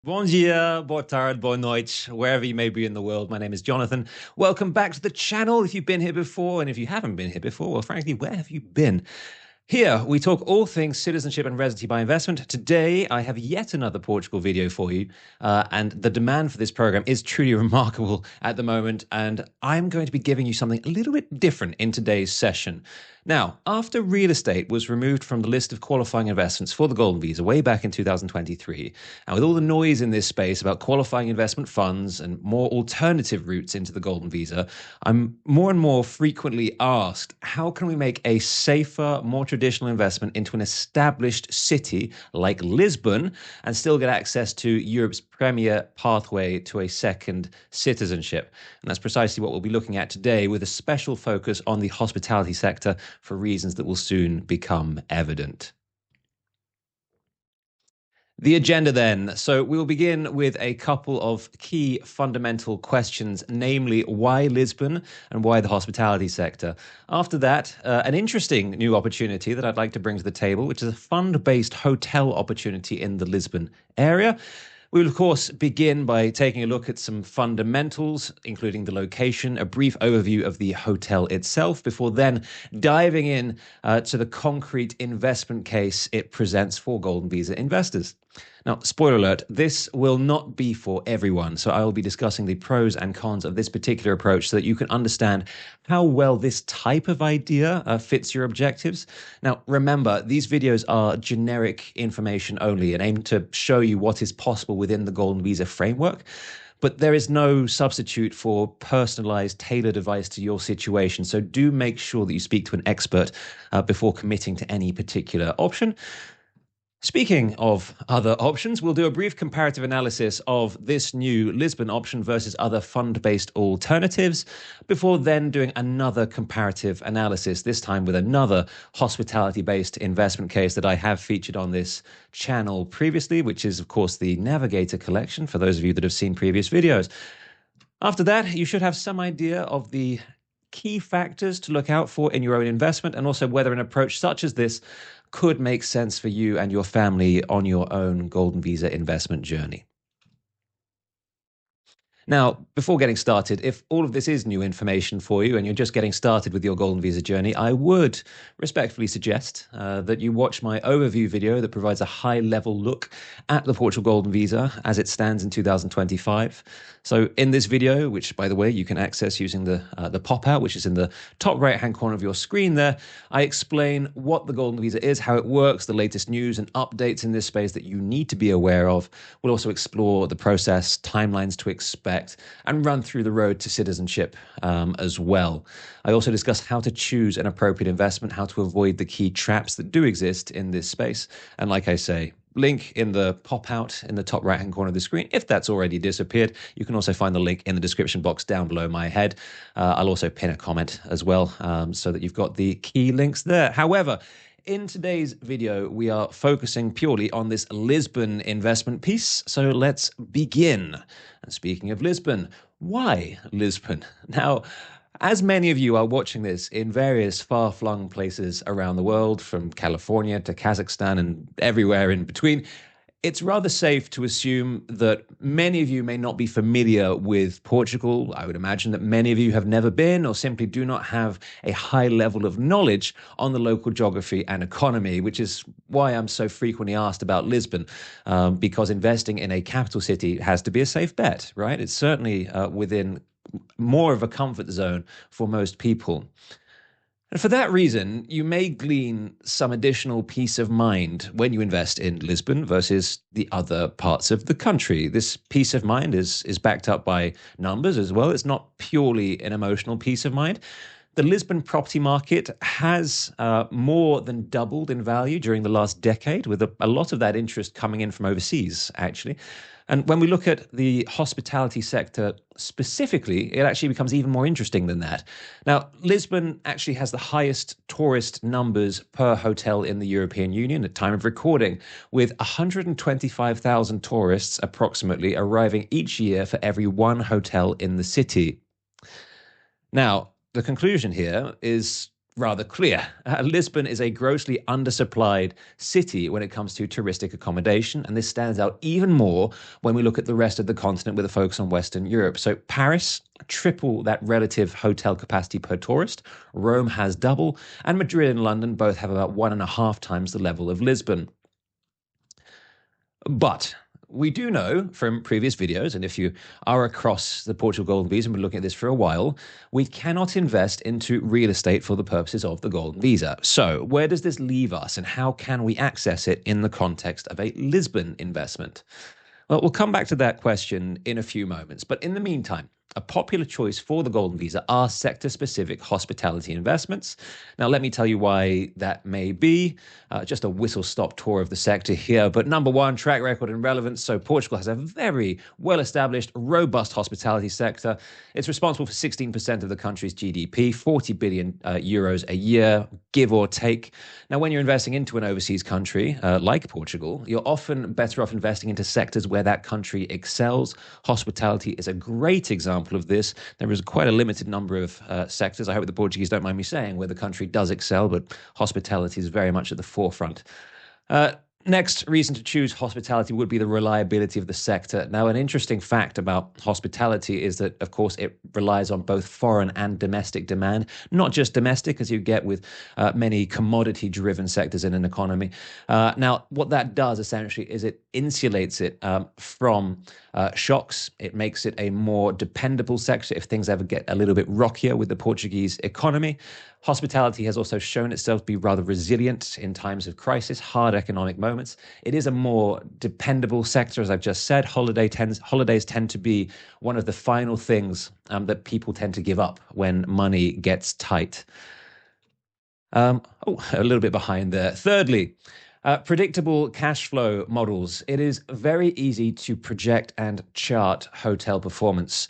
Bom dia, boa tarde, boa noite, wherever you may be in the world. My name is Jonathan. Welcome back to the channel if you've been here before. And if you haven't been here before, well, frankly, where have you been? Here, we talk all things citizenship and residency by investment. Today, I have yet another Portugal video for you. And the demand for this program is truly remarkable at the moment. And I'm going to be giving you something a little bit different in today's session. Now, after real estate was removed from the list of qualifying investments for the Golden Visa way back in 2023, and with all the noise in this space about qualifying investment funds and more alternative routes into the Golden Visa, I'm more and more frequently asked, how can we make a safer, more traditional investment into an established city like Lisbon and still get access to Europe's premier pathway to a second citizenship? And that's precisely what we'll be looking at today, with a special focus on the hospitality sector for reasons that will soon become evident. The agenda then. So we will begin with a couple of key fundamental questions, namely why Lisbon and why the hospitality sector. After that, an interesting new opportunity that I'd like to bring to the table, which is a fund-based hotel opportunity in the Lisbon area. We will, of course, begin by taking a look at some fundamentals, including the location, a brief overview of the hotel itself, before then diving in to the concrete investment case it presents for Golden Visa investors. Now, spoiler alert, this will not be for everyone, so I will be discussing the pros and cons of this particular approach so that you can understand how well this type of idea fits your objectives. Now, remember, these videos are generic information only and aim to show you what is possible within the Golden Visa framework. But there is no substitute for personalized, tailored advice to your situation. So do make sure that you speak to an expert before committing to any particular option. Speaking of other options, we'll do a brief comparative analysis of this new Lisbon option versus other fund-based alternatives, before then doing another comparative analysis, this time with another hospitality-based investment case that I have featured on this channel previously, which is, of course, the Navigator Collection, for those of you that have seen previous videos. After that, you should have some idea of the key factors to look out for in your own investment, and also whether an approach such as this could make sense for you and your family on your own Golden Visa investment journey. Now, before getting started, if all of this is new information for you and you're just getting started with your Golden Visa journey, I would respectfully suggest that you watch my overview video that provides a high-level look at the Portugal Golden Visa as it stands in 2025. So in this video, which, by the way, you can access using the pop-out, which is in the top right-hand corner of your screen there, I explain what the Golden Visa is, how it works, the latest news and updates in this space that you need to be aware of. We'll also explore the process, timelines to expect, and run through the road to citizenship as well. I also discuss how to choose an appropriate investment, how to avoid the key traps that do exist in this space. And like I say, link in the pop-out in the top right-hand corner of the screen. If that's already disappeared, you can also find the link in the description box down below my head. I'll also pin a comment as well so that you've got the key links there. However, in today's video, we are focusing purely on this Lisbon investment piece, so let's begin. And speaking of Lisbon, why Lisbon? Now, as many of you are watching this in various far-flung places around the world, from California to Kazakhstan and everywhere in between, it's rather safe to assume that many of you may not be familiar with Portugal. I would imagine that many of you have never been or simply do not have a high level of knowledge on the local geography and economy, which is why I'm so frequently asked about Lisbon, because investing in a capital city has to be a safe bet, right? It's certainly within more of a comfort zone for most people. And for that reason, you may glean some additional peace of mind when you invest in Lisbon versus the other parts of the country. This peace of mind is backed up by numbers as well. It's not purely an emotional peace of mind. The Lisbon property market has more than doubled in value during the last decade, with a lot of that interest coming in from overseas, actually. And when we look at the hospitality sector specifically, it actually becomes even more interesting than that. Now, Lisbon actually has the highest tourist numbers per hotel in the European Union at time of recording, with 125,000 tourists approximately arriving each year for every one hotel in the city. Now, the conclusion here is rather clear. Lisbon is a grossly undersupplied city when it comes to touristic accommodation, and this stands out even more when we look at the rest of the continent with a focus on Western Europe. So Paris, triple that relative hotel capacity per tourist, Rome has double, and Madrid and London both have about 1.5 times the level of Lisbon. But we do know from previous videos, and if you are across the Portugal Golden Visa and been looking at this for a while, we cannot invest into real estate for the purposes of the Golden Visa. So where does this leave us, and how can we access it in the context of a Lisbon investment? Well, we'll come back to that question in a few moments. But in the meantime, a popular choice for the Golden Visa are sector-specific hospitality investments. Now, let me tell you why that may be. Just a whistle-stop tour of the sector here. But number one, track record and relevance. So Portugal has a very well-established, robust hospitality sector. It's responsible for 16% of the country's GDP, 40 billion euros a year, give or take. Now, when you're investing into an overseas country like Portugal, you're often better off investing into sectors where that country excels. Hospitality is a great example of this. There is quite a limited number of sectors, I hope the Portuguese don't mind me saying, where the country does excel, but hospitality is very much at the forefront. Next reason to choose hospitality would be the reliability of the sector. Now, an interesting fact about hospitality is that, of course, it relies on both foreign and domestic demand, not just domestic, as you get with many commodity-driven sectors in an economy. Now, what that does essentially is it insulates it from shocks. It makes it a more dependable sector if things ever get a little bit rockier with the Portuguese economy. Hospitality has also shown itself to be rather resilient in times of crisis, hard economic moments. It is a more dependable sector, as I've just said. Holidays tend to be one of the final things that people tend to give up when money gets tight. A little bit behind there. Thirdly, predictable cash flow models. It is very easy to project and chart hotel performance,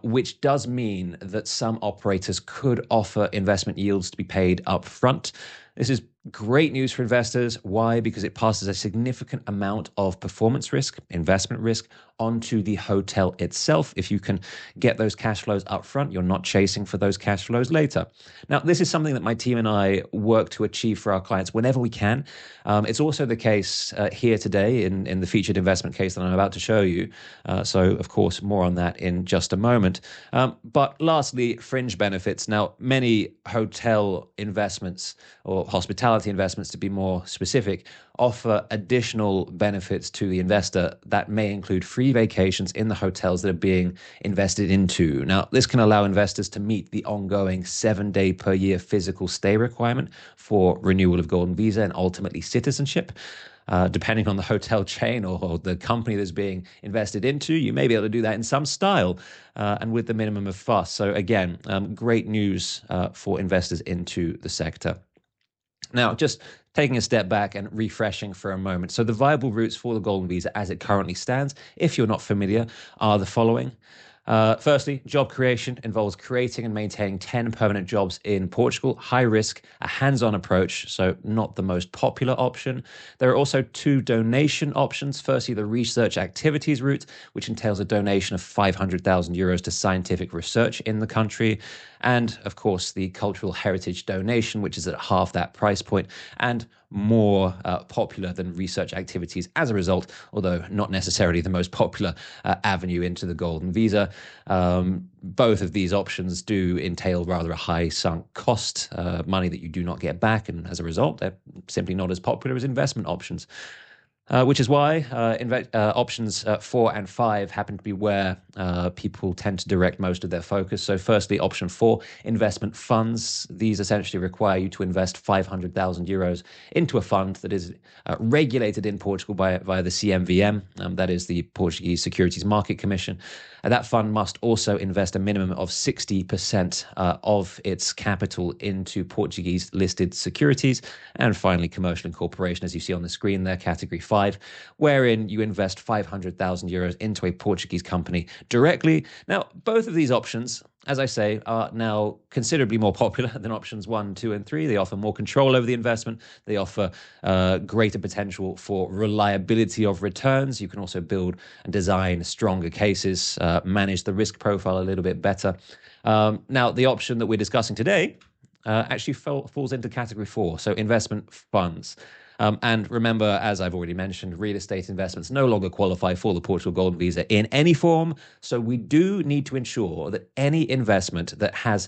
which does mean that some operators could offer investment yields to be paid up front. This is great news for investors. Why? Because it passes a significant amount of performance risk, investment risk, onto the hotel itself. If you can get those cash flows up front, you're not chasing for those cash flows later. Now, this is something that my team and I work to achieve for our clients whenever we can. It's also the case here today in the featured investment case that I'm about to show you. So, of course, more on that in just a moment. But lastly, fringe benefits. Now, many hotel investments, or hospitality investments to be more specific, offer additional benefits to the investor that may include free vacations in the hotels that are being invested into. Now, this can allow investors to meet the ongoing 7-day per year physical stay requirement for renewal of Golden Visa and ultimately citizenship. Depending on the hotel chain or the company that's being invested into, you may be able to do that in some style and with the minimum of fuss. So again, great news for investors into the sector. Now, just taking a step back and refreshing for a moment. So the viable routes for the Golden Visa as it currently stands, if you're not familiar, are the following. Firstly, job creation involves creating and maintaining 10 permanent jobs in Portugal. High risk, a hands-on approach, so not the most popular option. There are also 2 donation options. Firstly, the research activities route, which entails a donation of 500,000 euros to scientific research in the country. And, of course, the cultural heritage donation, which is at half that price point and more popular than research activities as a result, although not necessarily the most popular avenue into the Golden Visa. Both of these options do entail rather a high sunk cost, money that you do not get back, and as a result, they're simply not as popular as investment options. Which is why options 4 and 5 happen to be where people tend to direct most of their focus. So firstly, option 4, investment funds. These essentially require you to invest 500,000 euros into a fund that is regulated in Portugal via the CMVM, that is the Portuguese Securities Market Commission. That fund must also invest a minimum of 60% of its capital into Portuguese listed securities. And finally, commercial incorporation, as you see on the screen there, category 5, wherein you invest 500,000 euros into a Portuguese company directly. Now, both of these options, as I say, are now considerably more popular than options 1, 2, and 3. They offer more control over the investment. They offer greater potential for reliability of returns. You can also build and design stronger cases, manage the risk profile a little bit better. Now, the option that we're discussing today, actually falls into category 4, so investment funds. And remember, as I've already mentioned, real estate investments no longer qualify for the Portugal Golden Visa in any form. So we do need to ensure that any investment that has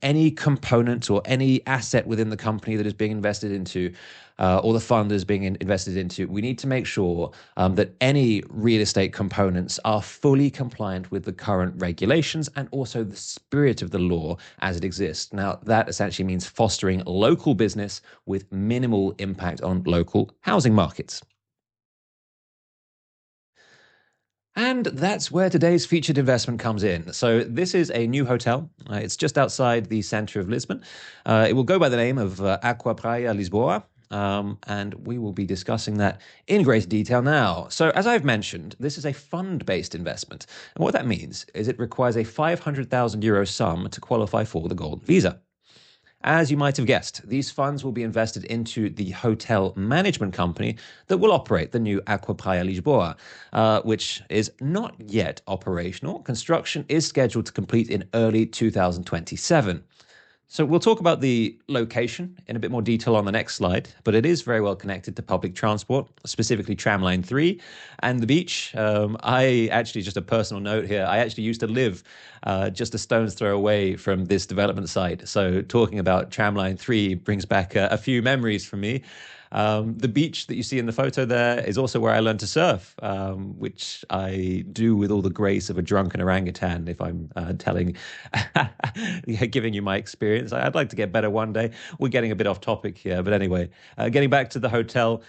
any component or any asset within the company that is being invested into, or the fund is being invested into, we need to make sure that any real estate components are fully compliant with the current regulations and also the spirit of the law as it exists. Now, that essentially means fostering local business with minimal impact on local housing markets. And that's where today's featured investment comes in. So this is a new hotel. It's just outside the center of Lisbon. It will go by the name of Aqua Praia Lisboa. And we will be discussing that in great detail now. So as I've mentioned, this is a fund-based investment. And what that means is it requires a €500,000 sum to qualify for the Golden Visa. As you might have guessed, these funds will be invested into the hotel management company that will operate the new Aqua Praia Lisboa, which is not yet operational. Construction is scheduled to complete in early 2027. So we'll talk about the location in a bit more detail on the next slide, but it is very well connected to public transport, specifically Tramline 3 and the beach. I actually, just a personal note here, I actually used to live just a stone's throw away from this development site. So talking about Tramline 3 brings back a few memories for me. The beach that you see in the photo there is also where I learned to surf, which I do with all the grace of a drunken orangutan, if I'm giving you my experience. I'd like to get better one day. We're getting a bit off topic here, but anyway, getting back to the hotel.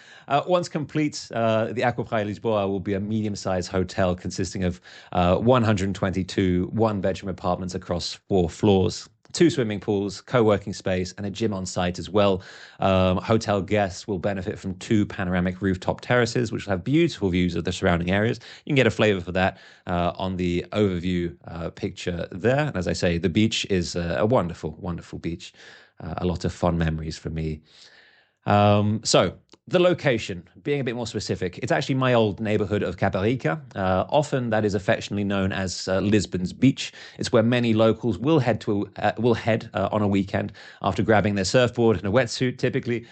Once complete, the Aqua Praia Lisboa will be a medium-sized hotel consisting of 122 one-bedroom apartments across 4 floors. 2 swimming pools, co-working space, and a gym on site as well. Hotel guests will benefit from 2 panoramic rooftop terraces, which will have beautiful views of the surrounding areas. You can get a flavor for that on the overview picture there. And as I say, the beach is a wonderful, wonderful beach. A lot of fun memories for me. So the location, being a bit more specific, it's actually my old neighborhood of Caparica. Often that is affectionately known as Lisbon's beach. It's where many locals will head on a weekend after grabbing their surfboard and a wetsuit. Typically,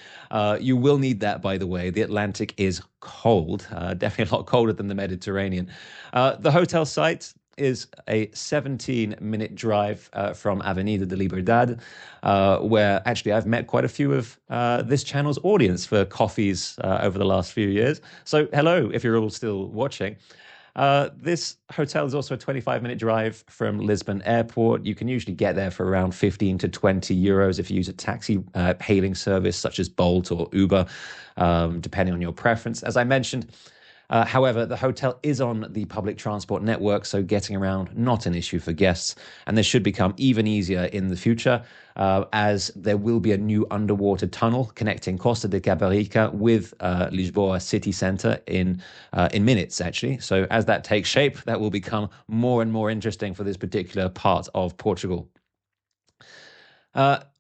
you will need that, by the way. The Atlantic is cold, definitely a lot colder than the Mediterranean. The hotel site is a 17-minute drive from Avenida de Liberdade, where actually I've met quite a few of this channel's audience for coffees over the last few years. So hello, if you're all still watching. This hotel is also a 25-minute drive from Lisbon Airport. You can usually get there for around 15 to 20 euros if you use a taxi hailing service such as Bolt or Uber, depending on your preference. As I mentioned, however, the hotel is on the public transport network, so getting around not an issue for guests. And this should become even easier in the future, as there will be a new underwater tunnel connecting Costa de Caparica with Lisboa city centre in minutes, actually. So as that takes shape, that will become more and more interesting for this particular part of Portugal.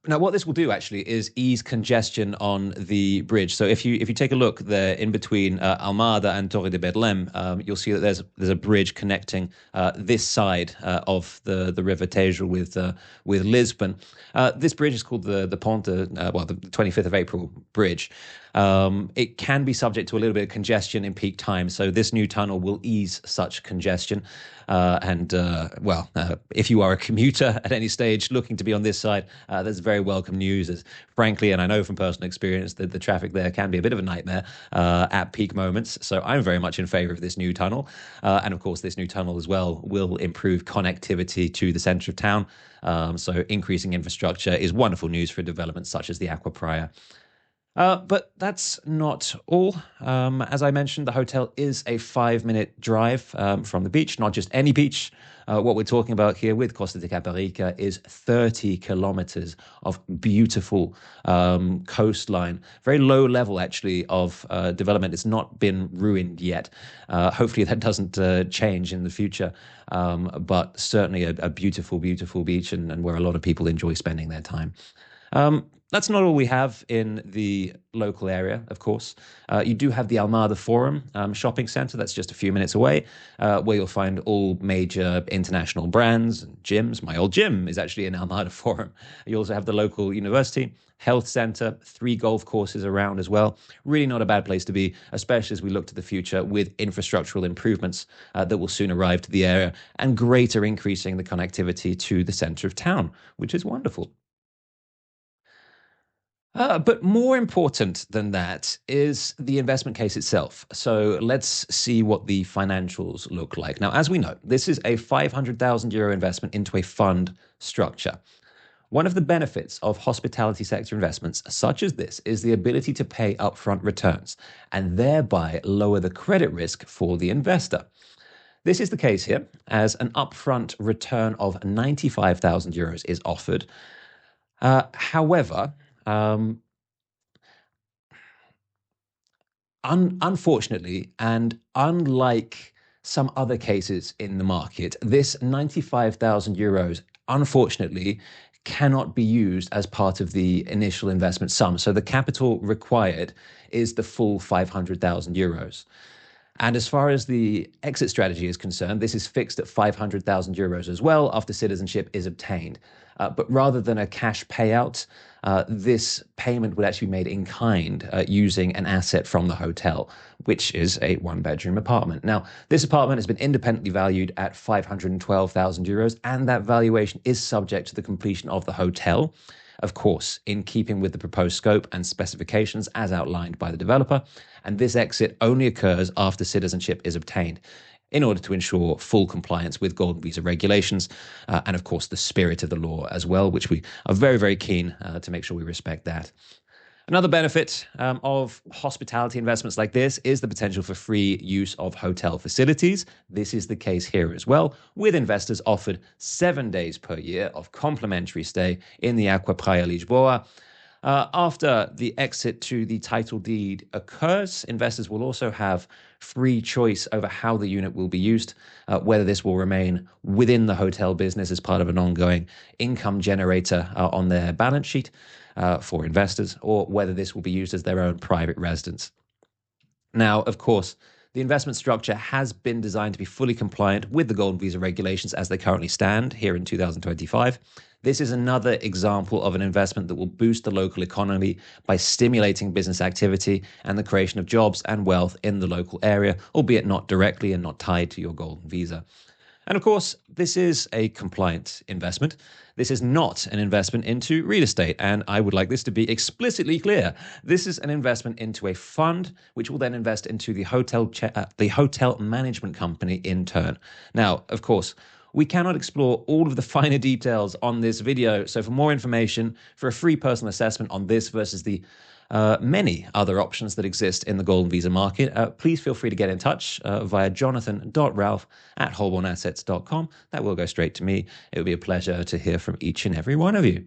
Now, what this will do actually is ease congestion on the bridge. So if you take a look there in between Almada and Torre de Belém, you'll see that there's a bridge connecting this side of the River Tejo with Lisbon. This bridge is called the Ponte, the 25th of April bridge. It can be subject to a little bit of congestion in peak time, so this new tunnel will ease such congestion. If you are a commuter at any stage looking to be on this side, that's very welcome news, as frankly, and I know from personal experience, that the traffic there can be a bit of a nightmare at peak moments. So I'm very much in favor of this new tunnel. And of course, this new tunnel as well will improve connectivity to the center of town. So increasing infrastructure is wonderful news for developments such as the Aqua Praia. But that's not all. As I mentioned, the hotel is a 5-minute drive from the beach, not just any beach. What we're talking about here with Costa de Caparica is 30 kilometers of beautiful coastline. Very low level, actually, of development. It's not been ruined yet. Hopefully that doesn't change in the future. But certainly a beautiful, beautiful beach, and where a lot of people enjoy spending their time. That's not all we have in the local area, of course. You do have the Almada Forum shopping center that's just a few minutes away, where you'll find all major international brands and gyms. My old gym is actually in Almada Forum. You also have the local university, health center, 3 golf courses around as well. Really not a bad place to be, especially as we look to the future with infrastructural improvements that will soon arrive to the area and greater increasing the connectivity to the center of town, which is wonderful. But more important than that is the investment case itself. So let's see what the financials look like. Now, as we know, this is a €500,000 investment into a fund structure. One of the benefits of hospitality sector investments such as this is the ability to pay upfront returns and thereby lower the credit risk for the investor. This is the case here, as an upfront return of €95,000 is offered. However, unfortunately, and unlike some other cases in the market, this €95,000, unfortunately, cannot be used as part of the initial investment sum. So the capital required is the full €500,000. And as far as the exit strategy is concerned, this is fixed at €500,000 as well after citizenship is obtained. But rather than a cash payout, this payment would actually be made in kind using an asset from the hotel, which is a 1-bedroom apartment. Now, this apartment has been independently valued at €512,000, and that valuation is subject to the completion of the hotel, of course, in keeping with the proposed scope and specifications as outlined by the developer. And this exit only occurs after citizenship is obtained, in order to ensure full compliance with golden visa regulations and, of course, the spirit of the law as well, which we are very, very keen to make sure we respect that. Another benefit of hospitality investments like this is the potential for free use of hotel facilities. This is the case here as well, with investors offered 7 days per year of complimentary stay in the Aqua Praia Lisboa. After the exit to the title deed occurs, investors will also have free choice over how the unit will be used, whether this will remain within the hotel business as part of an ongoing income generator on their balance sheet for investors, or whether this will be used as their own private residence. Now, of course, the investment structure has been designed to be fully compliant with the golden visa regulations as they currently stand here in 2025. This is another example of an investment that will boost the local economy by stimulating business activity and the creation of jobs and wealth in the local area, albeit not directly and not tied to your golden visa. And of course, this is a compliant investment. This is not an investment into real estate, and I would like this to be explicitly clear. This is an investment into a fund, which will then invest into the hotel management company in turn. Now, of course, we cannot explore all of the finer details on this video, so for more information, for a free personal assessment on this versus the many other options that exist in the golden visa market, please feel free to get in touch via jonathan.ralph@holbornassets.com. That will go straight to me. It would be a pleasure to hear from each and every one of you.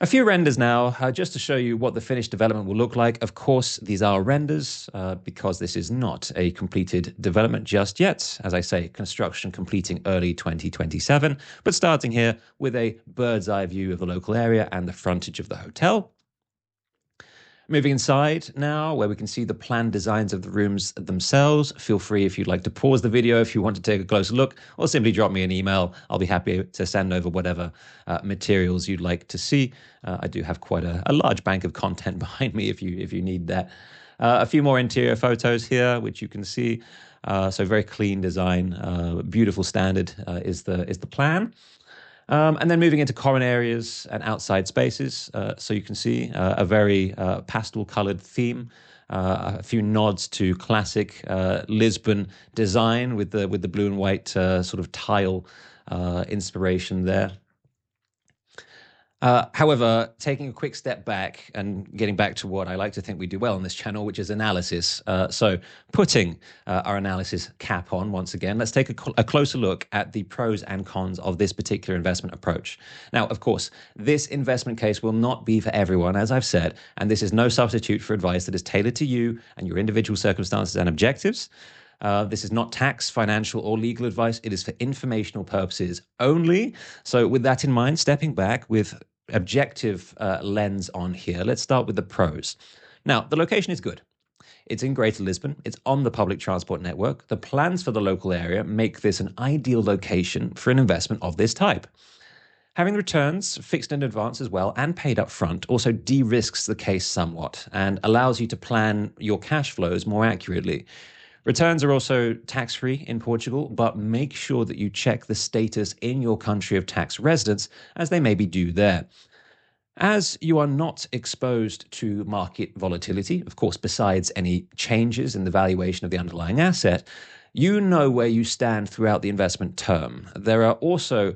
A few renders now, just to show you what the finished development will look like. Of course, these are renders because this is not a completed development just yet. As I say, construction completing early 2027, but starting here with a bird's eye view of the local area and the frontage of the hotel. Moving inside now, where we can see the planned designs of the rooms themselves. Feel free, if you'd like, to pause the video if you want to take a closer look, or simply drop me an email. I'll be happy to send over whatever materials you'd like to see. I do have quite a large bank of content behind me if you need that. A few more interior photos here, which you can see. So very clean design, beautiful standard is the plan. And then moving into common areas and outside spaces. So you can see a very pastel-colored theme, a few nods to classic Lisbon design with the blue and white sort of tile inspiration there. However, taking a quick step back and getting back to what I like to think we do well on this channel, which is analysis. So putting our analysis cap on once again, let's take a closer look at the pros and cons of this particular investment approach. Now, of course, this investment case will not be for everyone, as I've said, and this is no substitute for advice that is tailored to you and your individual circumstances and objectives. This is not tax, financial, or legal advice. It is for informational purposes only. So with that in mind, stepping back with objective lens on here, let's start with the pros. Now, the location is good. It's in Greater Lisbon. It's on the public transport network. The plans for the local area make this an ideal location for an investment of this type. Having returns fixed in advance as well and paid up front also de-risks the case somewhat and allows you to plan your cash flows more accurately. Returns are also tax-free in Portugal, but make sure that you check the status in your country of tax residence, as they may be due there. As you are not exposed to market volatility, of course, besides any changes in the valuation of the underlying asset, you know where you stand throughout the investment term. There are also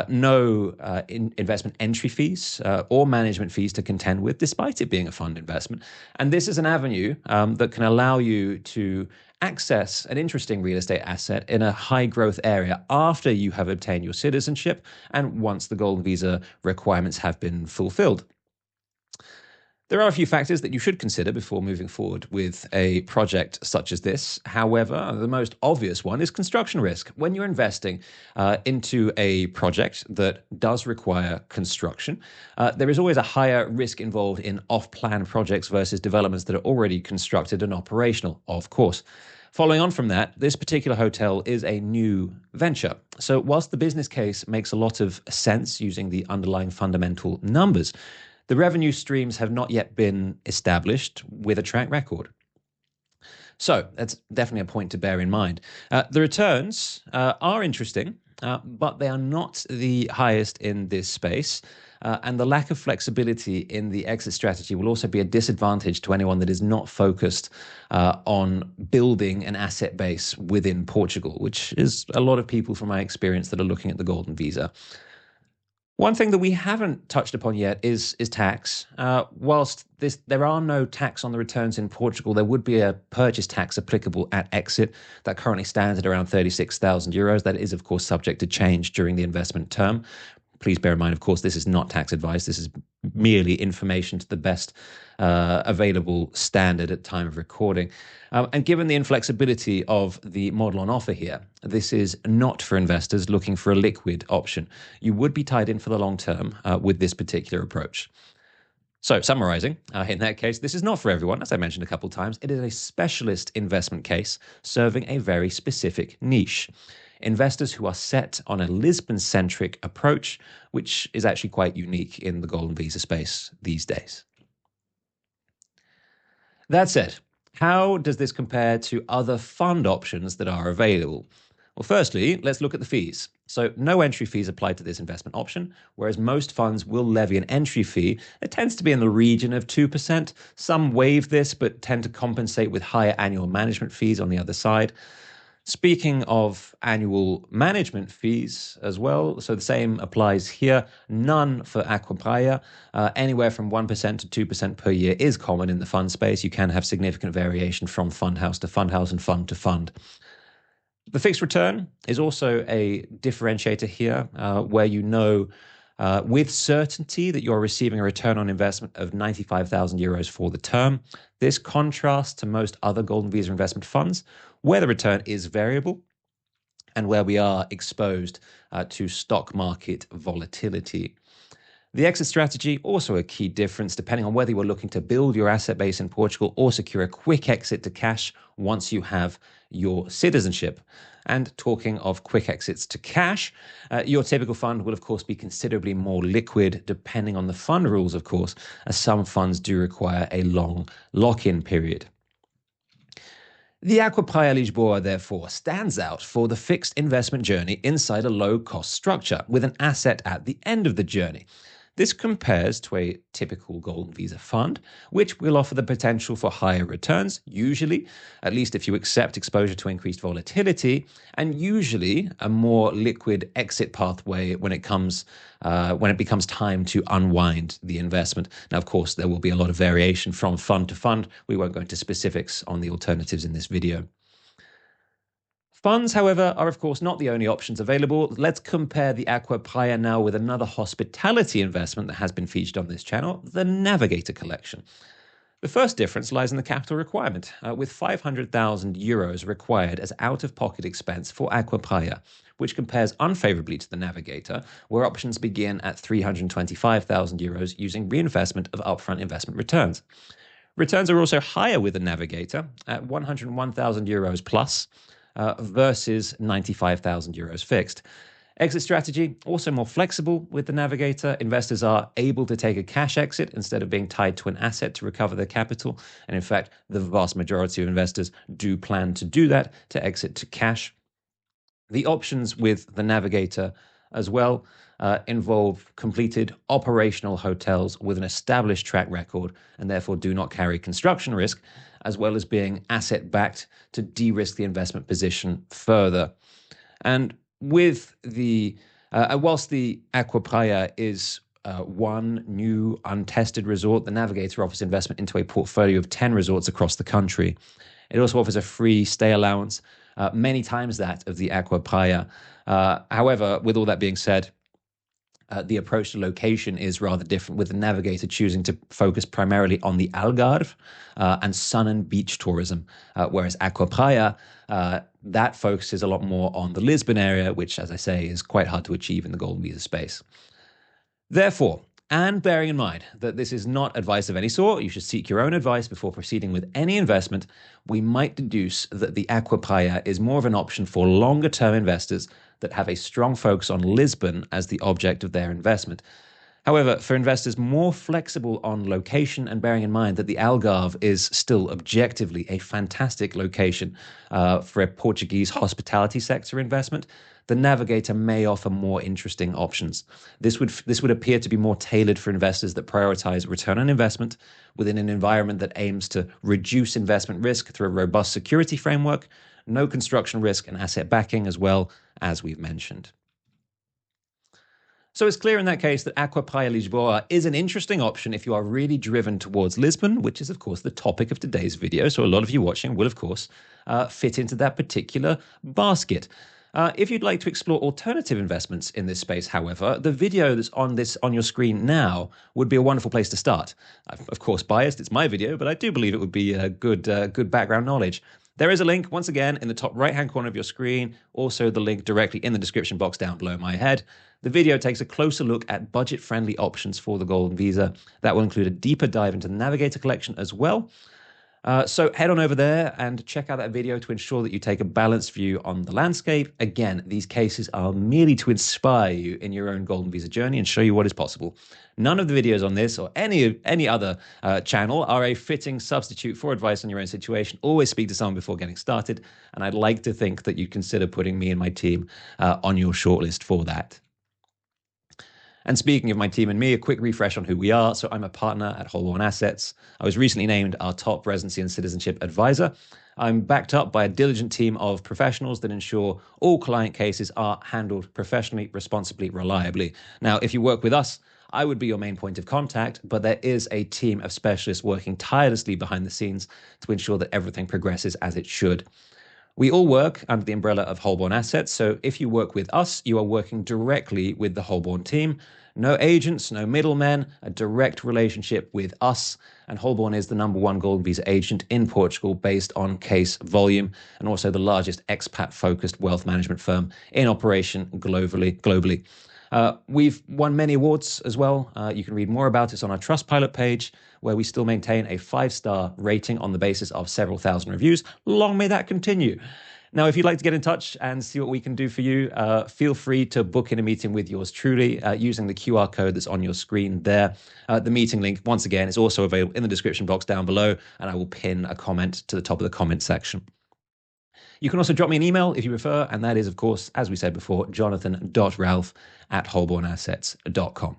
no investment entry fees or management fees to contend with, despite it being a fund investment. And this is an avenue that can allow you to access an interesting real estate asset in a high growth area after you have obtained your citizenship and once the golden visa requirements have been fulfilled. There are a few factors that you should consider before moving forward with a project such as this. However, the most obvious one is construction risk. When you're investing into a project that does require construction, there is always a higher risk involved in off-plan projects versus developments that are already constructed and operational, of course. Following on from that, this particular hotel is a new venture. So whilst the business case makes a lot of sense using the underlying fundamental numbers, the revenue streams have not yet been established with a track record. So that's definitely a point to bear in mind. The returns are interesting, but they are not the highest in this space. And the lack of flexibility in the exit strategy will also be a disadvantage to anyone that is not focused on building an asset base within Portugal, which is a lot of people from my experience that are looking at the golden visa. One thing that we haven't touched upon yet is tax. Whilst there are no tax on the returns in Portugal, there would be a purchase tax applicable at exit that currently stands at around 36,000 euros. That is, of course, subject to change during the investment term. Please bear in mind, of course, this is not tax advice. This is merely information to the best available standard at time of recording. And given the inflexibility of the model on offer here, this is not for investors looking for a liquid option. You would be tied in for the long term with this particular approach. So summarizing, in that case, this is not for everyone. As I mentioned a couple of times, it is a specialist investment case serving a very specific niche. Investors who are set on a Lisbon-centric approach, which is actually quite unique in the golden visa space these days. That said, how does this compare to other fund options that are available? Well, firstly, let's look at the fees. So no entry fees apply to this investment option, whereas most funds will levy an entry fee. It tends to be in the region of 2%. Some waive this, but tend to compensate with higher annual management fees on the other side. Speaking of annual management fees as well, so the same applies here. None for Aqua Praia. Anywhere from 1% to 2% per year is common in the fund space. You can have significant variation from fund house to fund house and fund to fund. The fixed return is also a differentiator here, where you know with certainty that you're receiving a return on investment of 95,000 euros for the term. This contrasts to most other golden visa investment funds, where the return is variable and where we are exposed to stock market volatility. The exit strategy, also a key difference depending on whether you are looking to build your asset base in Portugal or secure a quick exit to cash once you have your citizenship. And talking of quick exits to cash, your typical fund will, of course, be considerably more liquid, depending on the fund rules, of course, as some funds do require a long lock-in period. The Aqua Praia Lisboa, therefore, stands out for the fixed investment journey inside a low-cost structure with an asset at the end of the journey. This compares to a typical golden visa fund, which will offer the potential for higher returns, usually, at least if you accept exposure to increased volatility, and usually a more liquid exit pathway when it becomes time to unwind the investment. Now, of course, there will be a lot of variation from fund to fund. We won't go into specifics on the alternatives in this video. Funds, however, are of course not the only options available. Let's compare the Aqua Praia now with another hospitality investment that has been featured on this channel, the Navigator Collection. The first difference lies in the capital requirement, with 500,000 euros required as out-of-pocket expense for Aqua Praia, which compares unfavorably to the Navigator, where options begin at 325,000 euros using reinvestment of upfront investment returns. Returns are also higher with the Navigator at 101,000 euros plus versus 95,000 euros fixed. Exit strategy, also more flexible with the Navigator. Investors are able to take a cash exit instead of being tied to an asset to recover their capital. And in fact, the vast majority of investors do plan to do that, to exit to cash. The options with the Navigator as well involve completed operational hotels with an established track record and therefore do not carry construction risk, as well as being asset-backed to de-risk the investment position further. And with the, whilst the Aqua Praia is one new untested resort, the Navigator offers investment into a portfolio of 10 resorts across the country. It also offers a free stay allowance, many times that of the Aqua Praia. However, with all that being said, the approach to location is rather different, with the Navigator choosing to focus primarily on the Algarve and sun and beach tourism, whereas Aqua Praia, that focuses a lot more on the Lisbon area, which, as I say, is quite hard to achieve in the Golden Visa space. Therefore, and bearing in mind that this is not advice of any sort, you should seek your own advice before proceeding with any investment, we might deduce that the Aqua Praia is more of an option for longer-term investors that have a strong focus on Lisbon as the object of their investment. However, for investors more flexible on location and bearing in mind that the Algarve is still objectively a fantastic location for a Portuguese hospitality sector investment, the Navigator may offer more interesting options. This would appear to be more tailored for investors that prioritize return on investment within an environment that aims to reduce investment risk through a robust security framework, no construction risk and asset backing, as well as we've mentioned. So it's clear in that case that Aqua Praia Lisboa is an interesting option if you are really driven towards Lisbon, which is, of course, the topic of today's video. So a lot of you watching will, of course, fit into that particular basket. If you'd like to explore alternative investments in this space, however, the video that's on your screen now would be a wonderful place to start. I'm, of course, biased. It's my video, but I do believe it would be good background knowledge. There is a link, once again, in the top right-hand corner of your screen. Also, the link directly in the description box down below my head. The video takes a closer look at budget-friendly options for the Golden Visa. That will include a deeper dive into the Navigator Collection as well. So head on over there and check out that video to ensure that you take a balanced view on the landscape. Again, these cases are merely to inspire you in your own Golden Visa journey and show you what is possible. None of the videos on this or any other channel are a fitting substitute for advice on your own situation. Always speak to someone before getting started, and I'd like to think that you'd consider putting me and my team on your shortlist for that. And speaking of my team and me, a quick refresh on who we are. So I'm a partner at Holborn Assets. I was recently named our top residency and citizenship advisor. I'm backed up by a diligent team of professionals that ensure all client cases are handled professionally, responsibly, reliably. Now, if you work with us, I would be your main point of contact, but there is a team of specialists working tirelessly behind the scenes to ensure that everything progresses as it should. We all work under the umbrella of Holborn Assets, so if you work with us, you are working directly with the Holborn team. No agents, no middlemen, a direct relationship with us. And Holborn is the #1 Golden Visa agent in Portugal based on case volume, and also the largest expat-focused wealth management firm in operation globally. We've won many awards as well. You can read more about us on our Trustpilot page, where we still maintain a 5-star rating on the basis of several thousand reviews. Long may that continue. Now, if you'd like to get in touch and see what we can do for you, feel free to book in a meeting with yours truly using the QR code that's on your screen there. The meeting link, once again, is also available in the description box down below, and I will pin a comment to the top of the comment section. You can also drop me an email if you prefer, and that is, of course, as we said before, jonathan.ralph@holbornassets.com.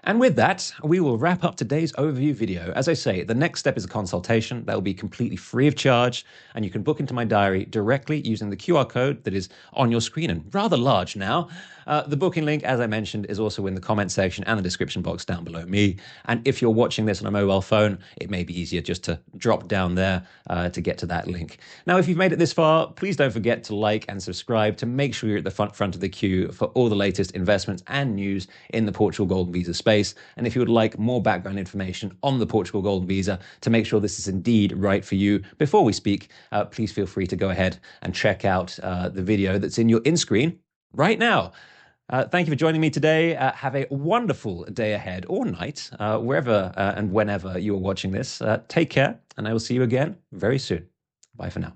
And with that, we will wrap up today's overview video. As I say, the next step is a consultation that will be completely free of charge, and you can book into my diary directly using the QR code that is on your screen and rather large now. The booking link, as I mentioned, is also in the comment section and the description box down below me. And if you're watching this on a mobile phone, it may be easier just to drop down there to get to that link. Now, if you've made it this far, please don't forget to like and subscribe to make sure you're at the front of the queue for all the latest investments and news in the Portugal Golden Visa space. And if you would like more background information on the Portugal Golden Visa to make sure this is indeed right for you, before we speak, please feel free to go ahead and check out the video that's in your in-screen right now. Thank you for joining me today. Have a wonderful day ahead or night, wherever and whenever you are watching this. Take care, and I will see you again very soon. Bye for now.